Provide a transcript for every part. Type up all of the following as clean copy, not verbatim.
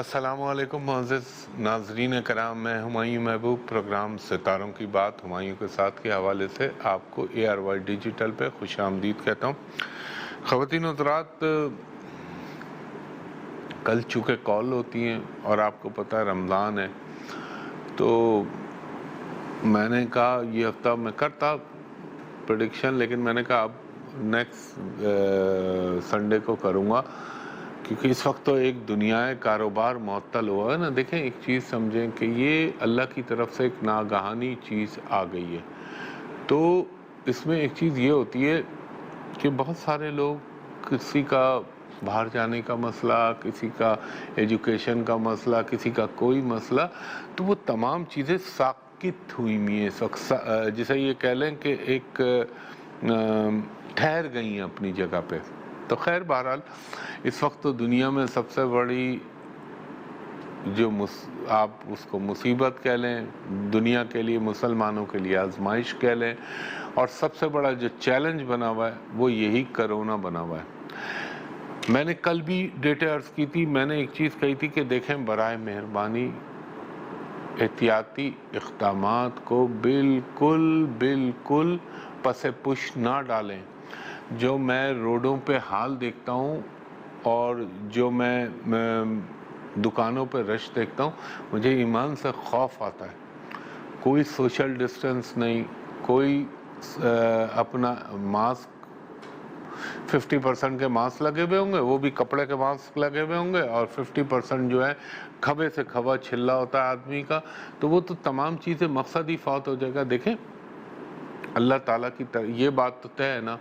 السلام علیکم معزز ناظرین کرام، میں ہمایوں محبوب پروگرام ستاروں کی بات ہمایوں کے ساتھ کے حوالے سے آپ کو ARY ڈیجیٹل پہ خوش آمدید کہتا ہوں۔ خواتین و حضرات، کل چونکہ کال ہوتی ہیں اور آپ کو پتہ ہے رمضان ہے، تو میں نے کہا یہ ہفتہ میں کرتا پریڈکشن، لیکن میں نے کہا اب نیکسٹ سنڈے کو کروں گا، کیونکہ اس وقت تو ایک دنیا کاروبار معطل ہوا ہے نا۔ دیکھیں ایک چیز سمجھیں کہ یہ اللہ کی طرف سے ایک ناگہانی چیز آ گئی ہے، تو اس میں ایک چیز یہ ہوتی ہے کہ بہت سارے لوگ، کسی کا باہر جانے کا مسئلہ، کسی کا ایجوکیشن کا مسئلہ، کسی کا کوئی مسئلہ، تو وہ تمام چیزیں ساکت ہوئی ہیں اس وقت، جسے یہ کہہ لیں کہ ایک ٹھہر گئی ہیں اپنی جگہ پہ۔ تو خیر بہرحال اس وقت تو دنیا میں سب سے بڑی جو آپ اس کو مصیبت کہہ لیں، دنیا کے لیے، مسلمانوں کے لیے آزمائش کہہ لیں، اور سب سے بڑا جو چیلنج بنا ہوا ہے وہ یہی کرونا بنا ہوا ہے۔ میں نے کل بھی ڈیٹا عرض کی تھی، میں نے ایک چیز کہی تھی کہ دیکھیں برائے مہربانی احتیاطی اقدامات کو بالکل پس پش نہ ڈالیں۔ جو میں روڈوں پہ حال دیکھتا ہوں اور جو میں دکانوں پہ رش دیکھتا ہوں، مجھے ایمان سے خوف آتا ہے۔ کوئی سوشل ڈسٹنس نہیں، کوئی اپنا ماسک 50% کے ماسک لگے ہوئے ہوں گے، وہ بھی کپڑے کے ماسک لگے ہوئے ہوں گے، اور 50% جو ہے کھبے سے کھبا چھلا ہوتا ہے آدمی کا، تو وہ تو تمام چیزیں مقصد ہی فوت ہو جائے گا۔ دیکھیں اللہ تعالیٰ کی یہ بات تو طے ہے نا،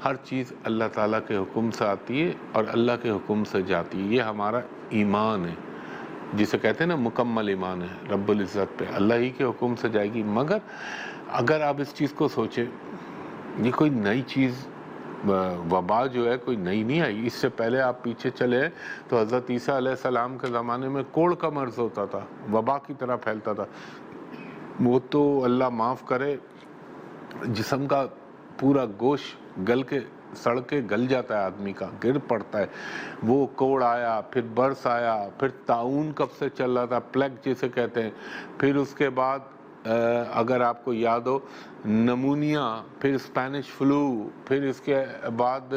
ہر چیز اللہ تعالیٰ کے حکم سے آتی ہے اور اللہ کے حکم سے جاتی ہے۔ یہ ہمارا ایمان ہے، جسے کہتے ہیں نا مکمل ایمان ہے رب العزت پہ، اللہ ہی کے حکم سے جائے گی۔ مگر اگر آپ اس چیز کو سوچیں، یہ کوئی نئی چیز، وبا جو ہے کوئی نئی نہیں آئی۔ اس سے پہلے آپ پیچھے چلے ہیں تو حضرت عیسیٰ علیہ السلام کے زمانے میں کوڑ کا مرض ہوتا تھا، وبا کی طرح پھیلتا تھا۔ وہ تو اللہ معاف کرے، جسم کا پورا گوشت گل کے سڑ کے گل جاتا ہے، آدمی کا گر پڑتا ہے۔ وہ کوڑ آیا، پھر برس آیا، پھر طاعون کب سے چل رہا تھا، پلیگ جسے کہتے ہیں، پھر اس کے بعد اگر آپ کو یاد ہو نمونیا، پھر اسپینش فلو، پھر اس کے بعد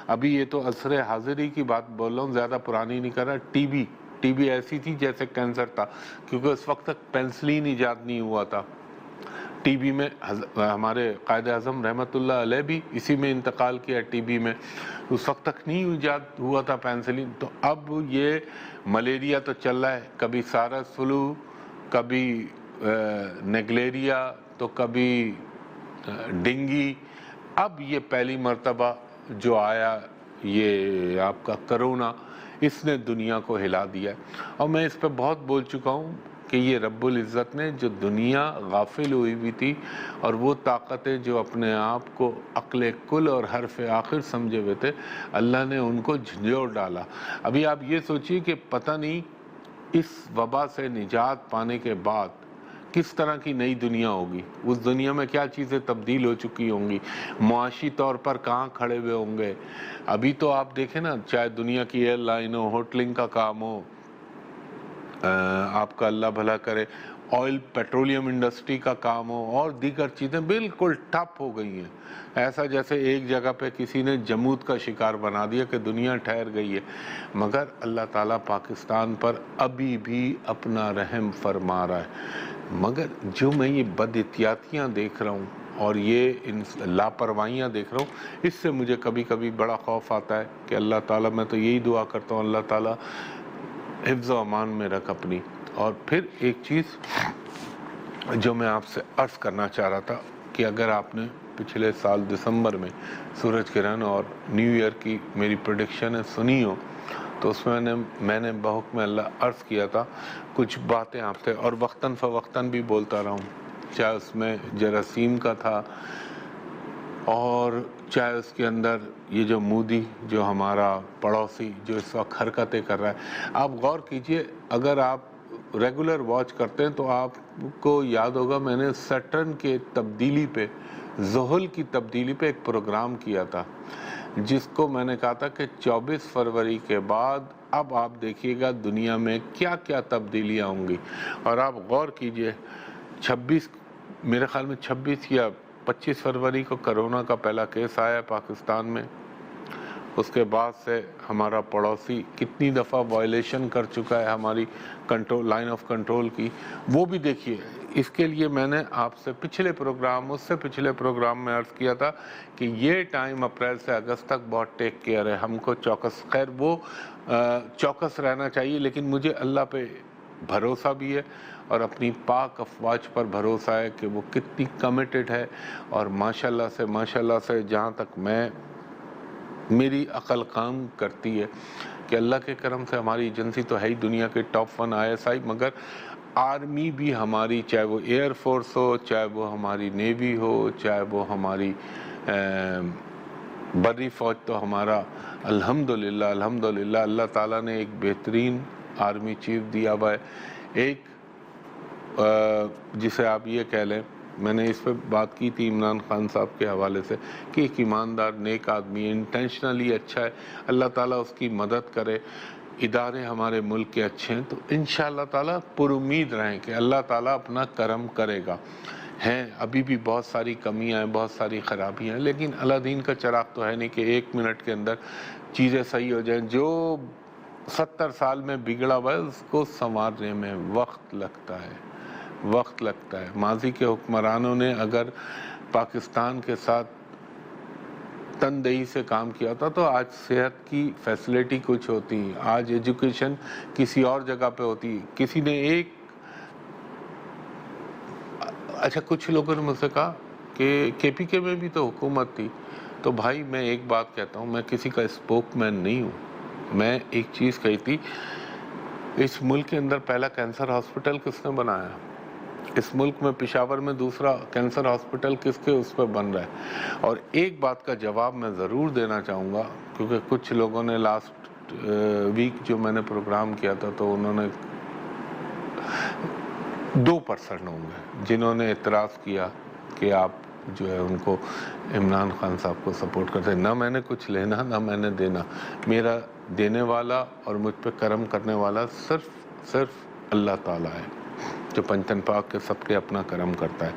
ابھی یہ تو عصر حاضری کی بات بول رہا ہوں، زیادہ پرانی نہیں کر رہا، ٹی بی ایسی تھی جیسے کینسر تھا، کیونکہ اس وقت تک پینسلین ایجاد نہیں ہوا تھا۔ ٹی بی میں ہمارے قائد اعظم رحمۃ اللہ علیہ بھی اسی میں انتقال کیا، ٹی بی میں، اس وقت تک نہیں ایجاد ہوا تھا پینسلین۔ تو اب یہ ملیریا تو چل رہا ہے، کبھی سارس فلو، کبھی نیگلیریا، تو کبھی ڈینگی، اب یہ پہلی مرتبہ جو آیا یہ آپ کا کرونا، اس نے دنیا کو ہلا دیا ہے۔ اور میں اس پہ بہت بول چکا ہوں کہ یہ رب العزت نے جو دنیا غافل ہوئی ہوئی تھی، اور وہ طاقتیں جو اپنے آپ کو عقل کل اور حرف آخر سمجھے ہوئے تھے، اللہ نے ان کو جھنجھوڑ ڈالا۔ ابھی آپ یہ سوچیے کہ پتہ نہیں اس وبا سے نجات پانے کے بعد کس طرح کی نئی دنیا ہوگی، اس دنیا میں کیا چیزیں تبدیل ہو چکی ہوں گی، معاشی طور پر کہاں کھڑے ہوئے ہوں گے۔ ابھی تو آپ دیکھیں نا، چاہے دنیا کی ایئر لائن ہو، ہوٹلنگ کا کام ہو، آپ کا اللہ بھلا کرے آئل پیٹرولیم انڈسٹری کا کام ہو، اور دیگر چیزیں بالکل ٹھپ ہو گئی ہیں، ایسا جیسے ایک جگہ پہ کسی نے جمود کا شکار بنا دیا کہ دنیا ٹھہر گئی ہے۔ مگر اللہ تعالیٰ پاکستان پر ابھی بھی اپنا رحم فرما رہا ہے۔ مگر جو میں یہ بد احتیاطیاں دیکھ رہا ہوں اور یہ لاپرواہیاں دیکھ رہا ہوں، اس سے مجھے کبھی کبھی بڑا خوف آتا ہے کہ اللہ تعالیٰ، میں تو یہی دعا کرتا ہوں، اللہ تعالیٰ حفظ و امان میں رکھ اپنی۔ اور پھر ایک چیز جو میں آپ سے عرض کرنا چاہ رہا تھا کہ اگر آپ نے پچھلے سال دسمبر میں سورج گرہن اور نیو ایئر کی میری پریڈکشن سنی ہو، تو اس میں نے بحکم اللہ عرض کیا تھا کچھ باتیں آپ سے، اور وقتاً فوقتاً بھی بولتا رہا ہوں، چاہے اس میں جراثیم کا تھا، اور چاہے اس کے اندر یہ جو مودی جو ہمارا پڑوسی جو اس وقت حرکتیں کر رہا ہے۔ آپ غور کیجئے، اگر آپ ریگولر واچ کرتے ہیں تو آپ کو یاد ہوگا میں نے سیٹرن کے تبدیلی پہ، زحل کی تبدیلی پہ ایک پروگرام کیا تھا، جس کو میں نے کہا تھا کہ 24 فروری کے بعد اب آپ دیکھیے گا دنیا میں کیا کیا تبدیلیاں ہوں گی. اور آپ غور کیجئے 26 میرے خیال میں 26 یا 25 فروری کو کرونا کا پہلا کیس آیا پاکستان میں. اس کے بعد سے ہمارا پڑوسی کتنی دفعہ وائلیشن کر چکا ہے ہماری کنٹرول لائن آف کنٹرول کی، وہ بھی دیکھیے. اس کے لیے میں نے آپ سے پچھلے پروگرام اس سے پچھلے پروگرام میں عرض کیا تھا کہ یہ ٹائم اپریل سے اگست تک بہت ٹیک کیئر ہے، ہم کو چوکس، خیر وہ چوکس رہنا چاہیے، لیکن مجھے اللہ پہ بھروسہ بھی ہے اور اپنی پاک افواج پر بھروسہ ہے کہ وہ کتنی کمیٹڈ ہے. اور ماشاءاللہ سے جہاں تک میری عقل کام کرتی ہے کہ اللہ کے کرم سے ہماری ایجنسی تو ہے ہی دنیا کے ٹاپ 1 ISI، مگر آرمی بھی ہماری، چاہے وہ ایئر فورس ہو، چاہے وہ ہماری نیوی ہو، چاہے وہ ہماری بری فوج، تو ہمارا الحمدللہ اللہ تعالیٰ نے ایک بہترین آرمی چیف دیا ہوا ہے. ایک جسے آپ یہ کہہ لیں، میں نے اس پہ بات کی تھی عمران خان صاحب کے حوالے سے کہ ایک ایماندار نیک آدمی ہے، انٹینشنلی اچھا ہے، اللہ تعالیٰ اس کی مدد کرے. ادارے ہمارے ملک کے اچھے ہیں تو انشاءاللہ تعالیٰ پر امید رہیں کہ اللہ تعالیٰ اپنا کرم کرے گا. ہیں ابھی بھی بہت ساری کمیاں ہیں، بہت ساری خرابیاں ہیں، لیکن اللہ دین کا چراغ تو ہے نہیں کہ 1 منٹ کے اندر چیزیں صحیح ہو جائیں. جو 70 سال میں بگڑا ہوا ہے اس کو سنوارنے میں وقت لگتا ہے. ماضی کے حکمرانوں نے اگر پاکستان کے ساتھ تندہی سے کام کیا تھا تو آج صحت کی فیسلٹی کچھ ہوتی، آج ایجوکیشن کسی اور جگہ پہ ہوتی. کسی نے اچھا کچھ لوگوں نے مجھ سے کہا کہ KPK میں بھی تو حکومت تھی. تو بھائی میں ایک بات کہتا ہوں، میں کسی کا اسپوک مین نہیں ہوں. میں ایک چیز کہی تھی، اس ملک کے اندر پہلا کینسر ہاسپٹل کس نے بنایا؟ اس ملک میں پشاور میں دوسرا کینسر ہاسپٹل کس کے اس پہ بن رہا ہے؟ اور ایک بات کا جواب میں ضرور دینا چاہوں گا، کیونکہ کچھ لوگوں نے لاسٹ ویک جو میں نے پروگرام کیا تھا تو انہوں نے 2% ہوں گے جنہوں نے اعتراض کیا کہ آپ جو ہے ان کو عمران خان صاحب کو سپورٹ کرتے ہیں. نہ میں نے کچھ لینا نہ میں نے دینا، میرا دینے والا اور مجھ پہ کرم کرنے والا صرف اللہ تعالیٰ ہے جو پنجتن پاک کے سب کے اپنا کرم کرتا ہے.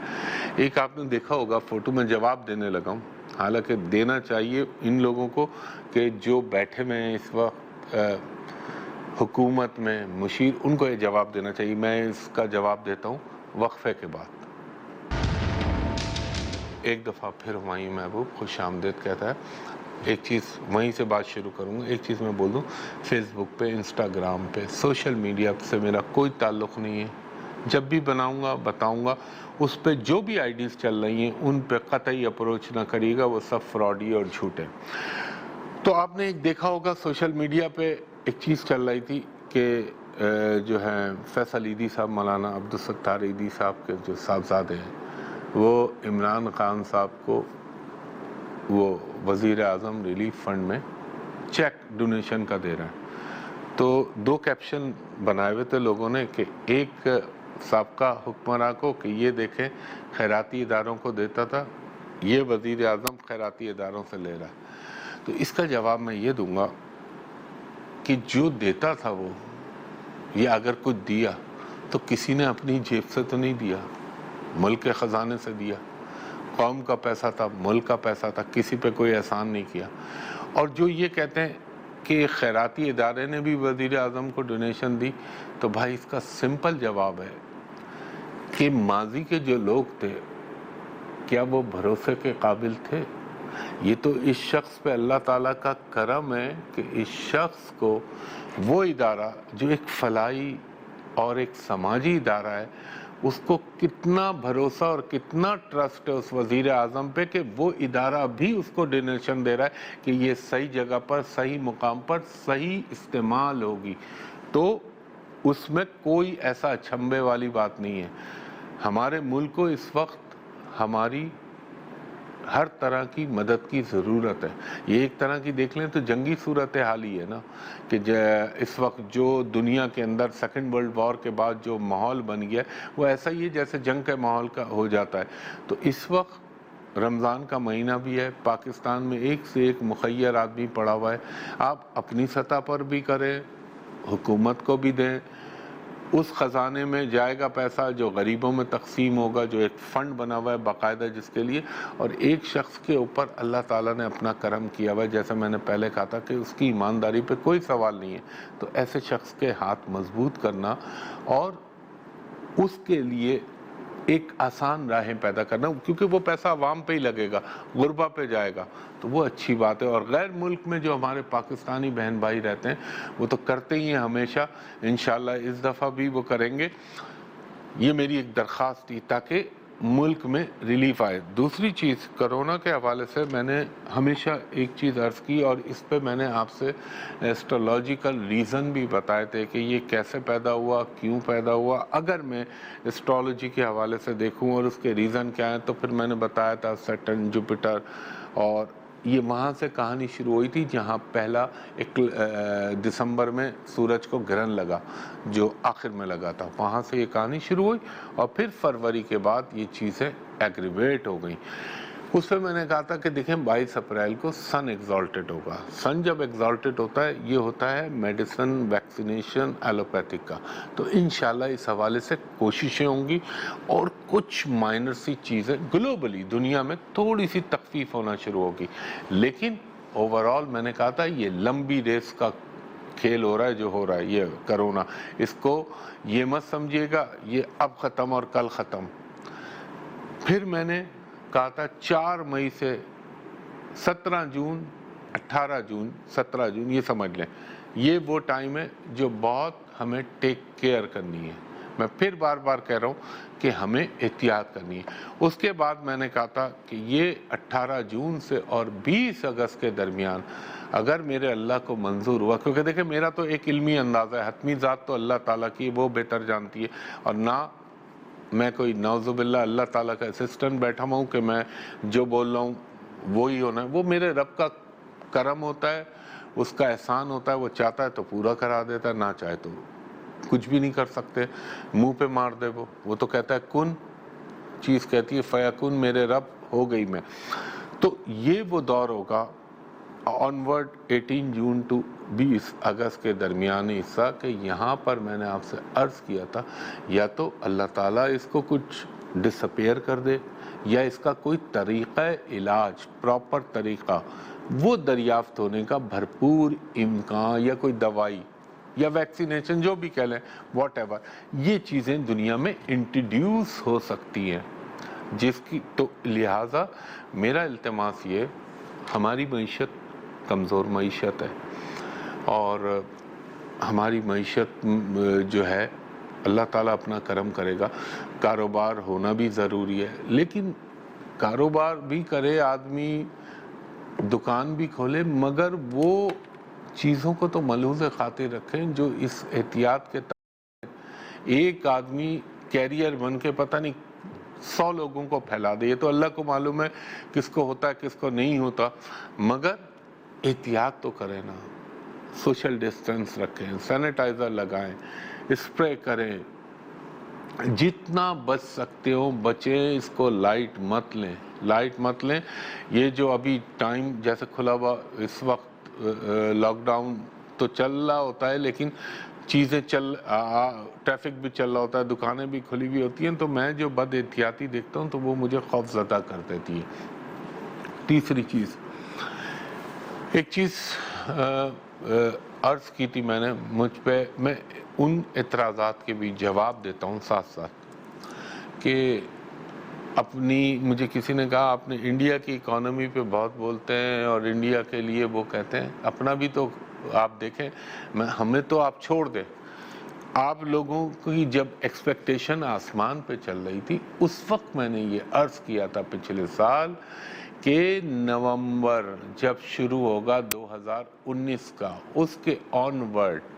ایک آپ نے دیکھا ہوگا فوٹو میں جواب دینے لگا ہوں، حالانکہ دینا چاہیے ان لوگوں کو کہ جو بیٹھے میں اس وقت حکومت میں مشیر، ان کو یہ جواب دینا چاہیے. میں اس کا جواب دیتا ہوں وقفے کے بعد. ایک دفعہ پھر ہمایوں محبوب خوش آمدید کہتا ہے. ایک چیز وہیں سے بات شروع کروں گا، ایک چیز میں بول دوں، فیس بک پہ، انسٹاگرام پہ، سوشل میڈیا سے میرا کوئی تعلق نہیں ہے. جب بھی بناؤں گا بتاؤں گا، اس پہ جو بھی آئیڈیز چل رہی ہیں ان پہ قطعی اپروچ نہ کریے گا، وہ سب فراڈی اور جھوٹ ہے. تو آپ نے ایک دیکھا ہوگا سوشل میڈیا پہ ایک چیز چل رہی تھی کہ جو ہے فیصل عیدی صاحب، مولانا عبدالستار عیدی صاحب کے جو صاحبزادے ہیں، وہ عمران خان صاحب کو وہ وزیر اعظم ریلیف فنڈ میں چیک ڈونیشن کا دے رہے ہیں. تو 2 کیپشن بنائے ہوئے تھے لوگوں نے کہ ایک سابقہ حکمراں کو کہ یہ دیکھیں خیراتی اداروں کو دیتا تھا، یہ وزیر اعظم خیراتی اداروں سے لے رہا ہے. تو اس کا جواب میں یہ دوں گا کہ جو دیتا تھا وہ، یہ اگر کچھ دیا تو کسی نے اپنی جیب سے تو نہیں دیا، ملک کے خزانے سے دیا. قوم کا پیسہ تھا، ملک کا پیسہ تھا، کسی پہ کوئی احسان نہیں کیا. اور جو یہ کہتے ہیں کہ خیراتی ادارے نے بھی وزیر اعظم کو ڈونیشن دی، تو بھائی اس کا سمپل جواب ہے کہ ماضی کے جو لوگ تھے کیا وہ بھروسے کے قابل تھے؟ یہ تو اس شخص پہ اللہ تعالیٰ کا کرم ہے کہ اس شخص کو وہ ادارہ جو ایک فلاحی اور ایک سماجی ادارہ ہے، اس کو کتنا بھروسہ اور کتنا ٹرسٹ ہے اس وزیر اعظم پہ کہ وہ ادارہ بھی اس کو ڈونیشن دے رہا ہے کہ یہ صحیح جگہ پر، صحیح مقام پر، صحیح استعمال ہوگی. تو اس میں کوئی ایسا اچھمبے والی بات نہیں ہے. ہمارے ملک کو اس وقت ہماری ہر طرح کی مدد کی ضرورت ہے. یہ ایک طرح کی دیکھ لیں تو جنگی صورتحال ہی ہے نا، کہ اس وقت جو دنیا کے اندر سیکنڈ ورلڈ وار کے بعد جو ماحول بن گیا وہ ایسا ہی ہے جیسے جنگ کے ماحول کا ہو جاتا ہے. تو اس وقت رمضان کا مہینہ بھی ہے، پاکستان میں ایک سے ایک مخیر آدمی پڑا ہوا ہے. آپ اپنی سطح پر بھی کریں، حکومت کو بھی دیں، اس خزانے میں جائے گا پیسہ جو غریبوں میں تقسیم ہوگا، جو ایک فنڈ بنا ہوا ہے باقاعدہ جس کے لیے، اور ایک شخص کے اوپر اللہ تعالیٰ نے اپنا کرم کیا ہوا ہے، جیسے میں نے پہلے کہا تھا کہ اس کی ایمانداری پہ کوئی سوال نہیں ہے، تو ایسے شخص کے ہاتھ مضبوط کرنا اور اس کے لیے ایک آسان راہیں پیدا کرنا، کیونکہ وہ پیسہ عوام پہ ہی لگے گا، غربا پہ جائے گا، تو وہ اچھی بات ہے۔ اور غیر ملک میں جو ہمارے پاکستانی بہن بھائی رہتے ہیں وہ تو کرتے ہی ہیں ہمیشہ، انشاءاللہ اس دفعہ بھی وہ کریں گے۔ یہ میری ایک درخواست تھی تاکہ ملک میں ریلیف آئے۔ دوسری چیز کرونا کے حوالے سے میں نے ہمیشہ ایک چیز عرض کی، اور اس پہ میں نے آپ سے ایسٹرولوجیکل ریزن بھی بتائے تھے کہ یہ کیسے پیدا ہوا، کیوں پیدا ہوا۔ اگر میں ایسٹرولوجی کے حوالے سے دیکھوں اور اس کے ریزن کیا ہیں، تو پھر میں نے بتایا تھا سیٹرن، جوپیٹر، اور یہ وہاں سے کہانی شروع ہوئی تھی جہاں پہلا دسمبر میں سورج کو گرہن لگا، جو آخر میں لگا تھا، وہاں سے یہ کہانی شروع ہوئی، اور پھر فروری کے بعد یہ چیزیں ایگریویٹ ہو گئیں۔ اس پہ میں نے کہا تھا کہ دیکھیں 22 اپریل کو سن ایگزالٹڈ ہوگا۔ سن جب ایگزالٹڈ ہوتا ہے، یہ ہوتا ہے میڈیسن، ویکسینیشن، ایلوپیتھک کا، تو انشاءاللہ اس حوالے سے کوششیں ہوں گی، اور کچھ مائنر سی چیزیں گلوبلی دنیا میں تھوڑی سی تخفیف ہونا شروع ہوگی، لیکن اوورآل میں نے کہا تھا یہ لمبی ریس کا کھیل ہو رہا ہے جو ہو رہا ہے، یہ کرونا، اس کو یہ مت سمجھیے گا یہ اب ختم اور کل ختم۔ پھر میں نے کہا تھا 4 مئی سے 17 جون، 18 جون، 17 جون، یہ سمجھ لیں یہ وہ ٹائم ہے جو بہت ہمیں ٹیک کیئر کرنی ہے۔ میں پھر بار بار کہہ رہا ہوں کہ ہمیں احتیاط کرنی ہے۔ اس کے بعد میں نے کہا تھا کہ یہ 18 جون سے اور 20 اگست کے درمیان اگر میرے اللہ کو منظور ہوا، کیونکہ دیکھیں میرا تو ایک علمی اندازہ ہے، حتمی ذات تو اللہ تعالیٰ کی، وہ بہتر جانتی ہے، اور نہ میں کوئی نعوذ باللہ اللہ تعالیٰ کا اسسٹنٹ بیٹھا ہوں کہ میں جو بول رہا ہوں وہی ہونا ہے۔ وہ میرے رب کا کرم ہوتا ہے، اس کا احسان ہوتا ہے، وہ چاہتا ہے تو پورا کرا دیتا ہے، نہ چاہے تو کچھ بھی نہیں کر سکتے، منہ پہ مار دے وہ تو کہتا ہے کن، چیز کہتی ہے فیکن، میرے رب ہو گئی میں۔ تو یہ وہ دور ہوگا آنورڈ 18 جون ٹو 20 اگست کے درمیانی حصہ، کہ یہاں پر میں نے آپ سے عرض کیا تھا یا تو اللہ تعالیٰ اس کو کچھ ڈس اپیئر کر دے، یا اس کا کوئی طریقہ علاج، پراپر طریقہ وہ دریافت ہونے کا بھرپور امکان، یا کوئی دوائی یا ویکسینیشن جو بھی کہہ لیں، واٹ ایور، یہ چیزیں دنیا میں انٹروڈیوس ہو سکتی ہیں، جس کی تو لہٰذا میرا التماس یہ، ہماری معیشت کمزور معیشت ہے، اور ہماری معیشت جو ہے اللہ تعالیٰ اپنا کرم کرے گا، کاروبار ہونا بھی ضروری ہے، لیکن کاروبار بھی کرے آدمی، دکان بھی کھولے، مگر وہ چیزوں کو تو ملحوظ خاطر رکھیں جو اس احتیاط کے تحت ایک آدمی کیریئر بن کے پتہ نہیں 100 لوگوں کو پھیلا دے، یہ تو اللہ کو معلوم ہے کس کو ہوتا ہے کس کو نہیں ہوتا، مگر احتیاط تو کریں نا، سوشل ڈسٹنس رکھیں، سینیٹائزر لگائیں، اسپرے کریں، جتنا بچ سکتے ہو بچیں، اس کو لائٹ مت لیں۔ یہ جو ابھی ٹائم جیسے کھلا ہوا اس وقت لاک ڈاؤن تو چل رہا ہوتا ہے، لیکن چیزیں ٹریفک بھی چل رہا ہوتا ہے، دکانیں بھی کھلی ہوئی ہوتی ہیں، تو میں جو بد احتیاطی دیکھتا ہوں تو وہ مجھے خوف زدہ کر دیتی ہے۔ تیسری چیز، ایک چیز عرض کی تھی میں نے، مجھ پہ میں ان اعتراضات کے بھی جواب دیتا ہوں ساتھ ساتھ، کہ مجھے کسی نے کہا آپ نے انڈیا کی اکانومی پہ بہت بولتے ہیں اور انڈیا کے لیے وہ کہتے ہیں، اپنا بھی تو آپ دیکھیں، ہمیں تو آپ چھوڑ دیں، آپ لوگوں کی جب ایکسپیکٹیشن آسمان پہ چل رہی تھی، اس وقت میں نے یہ عرض کیا تھا پچھلے سال کہ نومبر جب شروع ہوگا 2019 کا، اس کے آنورڈ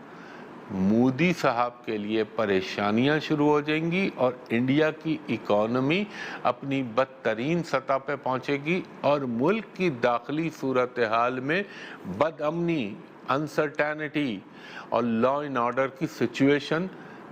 مودی صاحب کے لیے پریشانیاں شروع ہو جائیں گی، اور انڈیا کی اکانومی اپنی بدترین سطح پہ پہنچے گی، اور ملک کی داخلی صورتحال میں بد امنی، انسرٹینٹی اور لا اینڈ آرڈر کی سچویشن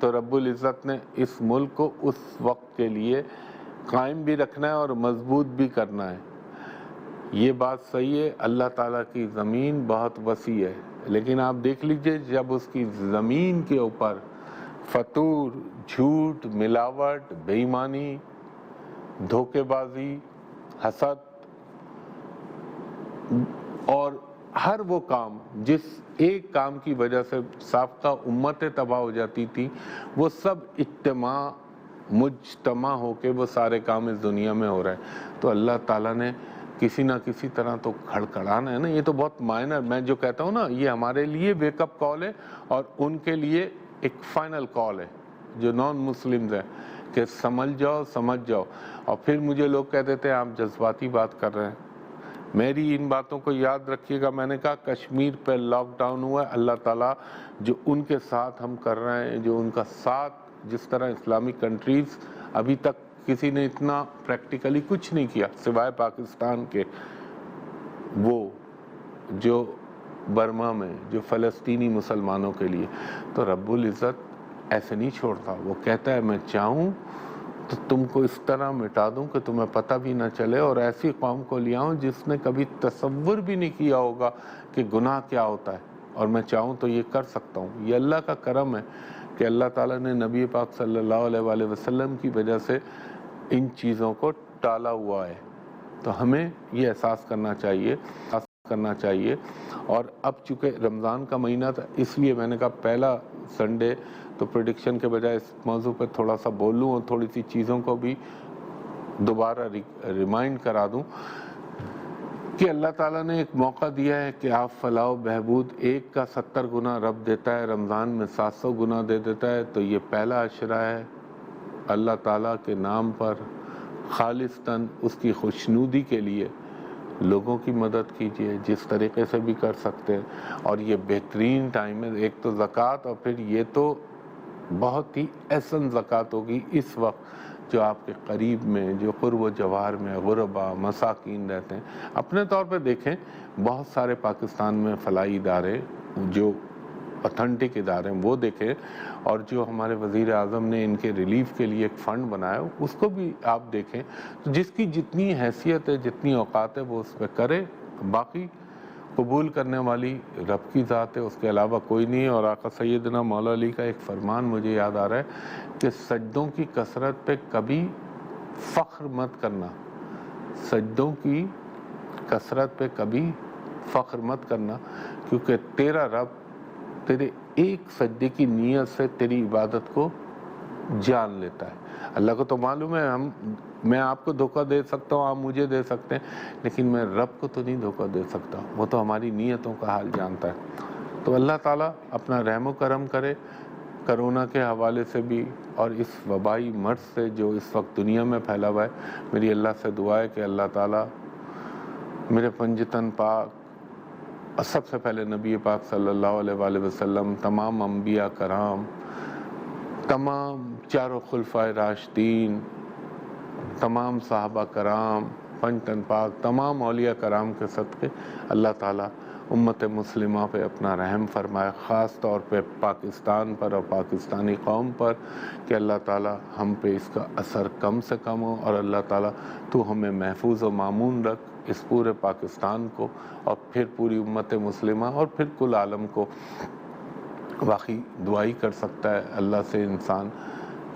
تو رب العزت نے اس ملک کو اس وقت کے لیے قائم بھی رکھنا ہے اور مضبوط بھی کرنا ہے۔ یہ بات صحیح ہے، اللہ تعالیٰ کی زمین بہت وسیع ہے، لیکن آپ دیکھ لیجئے جب اس کی زمین کے اوپر فتور، جھوٹ، ملاوٹ، بے ایمانی، دھوکے بازی، حسد اور ہر وہ کام جس ایک کام کی وجہ سے سابقہ امتیں تباہ ہو جاتی تھی، وہ سب مجتمع ہو کے وہ سارے کام اس دنیا میں ہو رہے ہیں۔ تو اللہ تعالیٰ نے کسی نہ کسی طرح تو کھڑکھڑانا ہے نا۔ یہ تو بہت مائنر، میں جو کہتا ہوں نا، یہ ہمارے لیے ویک اپ کال ہے اور ان کے لیے ایک فائنل کال ہے جو نان مسلمز ہیں، کہ سمجھ جاؤ۔ اور پھر مجھے لوگ کہتے تھے آپ جذباتی بات کر رہے ہیں۔ میری ان باتوں کو یاد رکھیے گا، میں نے کہا کشمیر پہ لاک ڈاؤن ہوا ہے، اللہ تعالیٰ جو ان کے ساتھ ہم کر رہے ہیں، جو ان کا ساتھ، جس طرح اسلامک کنٹریز ابھی تک کسی نے اتنا پریکٹیکلی کچھ نہیں کیا سوائے پاکستان کے، وہ جو برما میں جو فلسطینی مسلمانوں کے لیے، تو رب العزت ایسے نہیں چھوڑتا۔ وہ کہتا ہے میں چاہوں تو تم کو اس طرح مٹا دوں کہ تمہیں پتہ بھی نہ چلے، اور ایسی قوم کو لے آؤں جس نے کبھی تصور بھی نہیں کیا ہوگا کہ گناہ کیا ہوتا ہے، اور میں چاہوں تو یہ کر سکتا ہوں۔ یہ اللہ کا کرم ہے کہ اللہ تعالیٰ نے نبی پاک صلی اللہ علیہ وآلہ وسلم کی وجہ سے ان چیزوں کو ٹالا ہوا ہے۔ تو ہمیں یہ احساس کرنا چاہیے۔ اور اب چونکہ رمضان کا مہینہ تھا، اس لیے میں نے کہا پہلا سنڈے تو پریڈکشن کے بجائے اس موضوع پہ تھوڑا سا بولوں اور تھوڑی سی چیزوں کو بھی دوبارہ ریمائنڈ کرا دوں کہ اللہ تعالیٰ نے ایک موقع دیا ہے کہ آپ فلاح و بہبود، ایک کا 70 گنا رب دیتا ہے، رمضان میں 700 گنا دے دیتا ہے۔ تو یہ پہلا عشرہ ہے، اللہ تعالیٰ کے نام پر خالصتاً اس کی خوشنودی کے لیے لوگوں کی مدد کیجیے جس طریقے سے بھی کر سکتے ہیں، اور یہ بہترین ٹائم ہے۔ ایک تو زکوٰۃ، اور پھر یہ تو بہت ہی احسن زکوٰۃ ہوگی اس وقت جو آپ کے قریب میں، جو قرب و جوار میں غربا مساکین رہتے ہیں۔ اپنے طور پہ دیکھیں، بہت سارے پاکستان میں فلاحی ادارے جو اتھینٹک ادارے ہیں وہ دیکھیں، اور جو ہمارے وزیر اعظم نے ان کے ریلیف کے لیے ایک فنڈ بنایا اس کو بھی آپ دیکھیں۔ جس کی جتنی حیثیت ہے، جتنی اوقات ہے، وہ اس پہ کرے۔ باقی قبول کرنے والی رب کی ذات ہے، اس کے علاوہ کوئی نہیں ہے۔ اور آقا سیدنا مولا علی کا ایک فرمان مجھے یاد آ رہا ہے کہ سجدوں کی کثرت پہ کبھی فخر مت کرنا، سجدوں کی کثرت پہ کبھی فخر مت کرنا، کیونکہ تیرا رب تیرے ایک سجدے کی نیت سے تیری عبادت کو جان لیتا ہے۔ اللہ کو تو معلوم ہے میں آپ کو دھوکہ دے سکتا ہوں، آپ مجھے دے سکتے ہیں، لیکن میں رب کو تو نہیں دھوکہ دے سکتا، وہ تو ہماری نیتوں کا حال جانتا ہے۔ تو اللہ تعالیٰ اپنا رحم و کرم کرے کرونا کے حوالے سے بھی، اور اس وبائی مرض سے جو اس وقت دنیا میں پھیلا ہوا ہے۔ میری اللہ سے دعا ہے کہ اللہ تعالیٰ میرے پنجتن پاک، سب سے پہلے نبی پاک صلی اللہ علیہ وآلہ وسلم، تمام انبیاء کرام، تمام چاروں خلفائے راشدین، تمام صحابہ کرام، پنجتن پاک، تمام اولیاء کرام کے صدقے اللہ تعالیٰ امت مسلمہ پہ اپنا رحم فرمائے، خاص طور پہ پاکستان پر اور پاکستانی قوم پر، کہ اللہ تعالیٰ ہم پہ اس کا اثر کم سے کم ہو، اور اللہ تعالیٰ تو ہمیں محفوظ و مامون رکھ، اس پورے پاکستان کو، اور پھر پوری امت مسلمہ، اور پھر کل عالم کو۔ واقعی دعائی کر سکتا ہے اللہ سے انسان،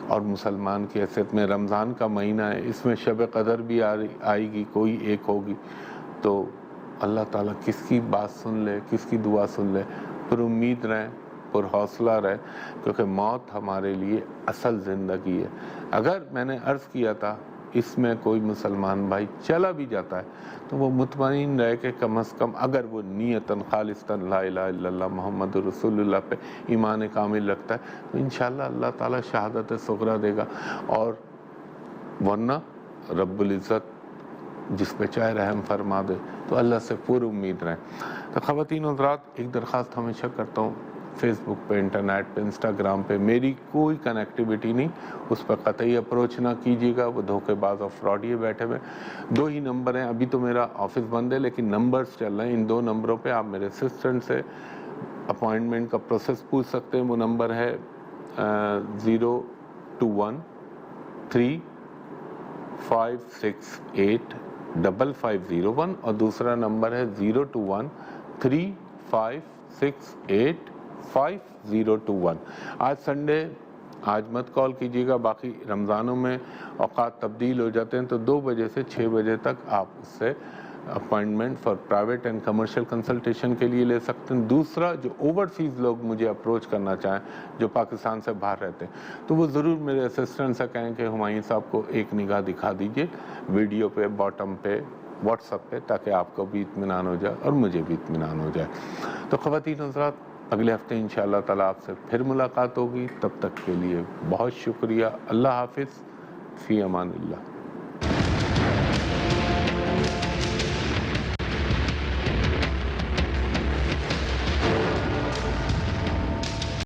اور مسلمان کی حیثیت میں رمضان کا مہینہ ہے، اس میں شب قدر بھی آئے گی، کوئی ایک ہوگی، تو اللہ تعالیٰ کس کی بات سن لے، کس کی دعا سن لے۔ پر امید رہیں، پر حوصلہ رہیں، کیونکہ موت ہمارے لیے اصل زندگی ہے۔ اگر میں نے عرض کیا تھا اس میں کوئی مسلمان بھائی چلا بھی جاتا ہے تو وہ مطمئن رہے کہ کم از کم اگر وہ نیتاً خالصتاً لا الہ الا اللہ محمد رسول اللہ پہ ایمان کامل رکھتا ہے، تو انشاءاللہ اللہ تعالیٰ شہادت صغریٰ دے گا، اور ورنہ رب العزت جس پہ چاہے رحم فرما دے۔ تو اللہ سے پور امید رہیں۔ تو خواتین و حضرات، ایک درخواست ہمیشہ کرتا ہوں، فیس بک پہ، انٹرنیٹ پہ، انسٹاگرام پہ میری کوئی کنیکٹیویٹی نہیں، اس پہ قطعی اپروچ نہ کیجیے گا، وہ دھوکے باز اور فراڈیے بیٹھے ہوئے۔ 2 ہی نمبر ہیں، ابھی تو میرا آفس بند ہے لیکن نمبرز چل رہے ہیں، ان 2 نمبروں پہ آپ میرے اسسٹنٹ سے اپوائنٹمنٹ کا پروسیس پوچھ سکتے ہیں۔ وہ نمبر ہے 02135685501 اور دوسرا نمبر ہے 02135685021۔ آج سنڈے، آج مت کال کیجیے گا، باقی رمضانوں میں اوقات تبدیل ہو جاتے ہیں، تو 2 بجے سے 6 بجے تک آپ اس سے appointment for private and commercial consultation کے لیے لے سکتے ہیں۔ دوسرا، جو اوورسیز لوگ مجھے اپروچ کرنا چاہیں، جو پاکستان سے باہر رہتے ہیں، تو وہ ضرور میرے اسسٹنٹ سے کہیں کہ ہمایوں صاحب کو ایک نگاہ دکھا دیجئے ویڈیو پہ، باٹم پہ، واٹس ایپ پہ، تاکہ آپ کو بھی اطمینان ہو جائے اور مجھے بھی اطمینان ہو جائے۔ تو خواتین حضرات، اگلے ہفتے انشاءاللہ تعالیٰ آپ سے پھر ملاقات ہوگی، تب تک کے لیے بہت شکریہ۔ اللہ حافظ، فی امان اللہ۔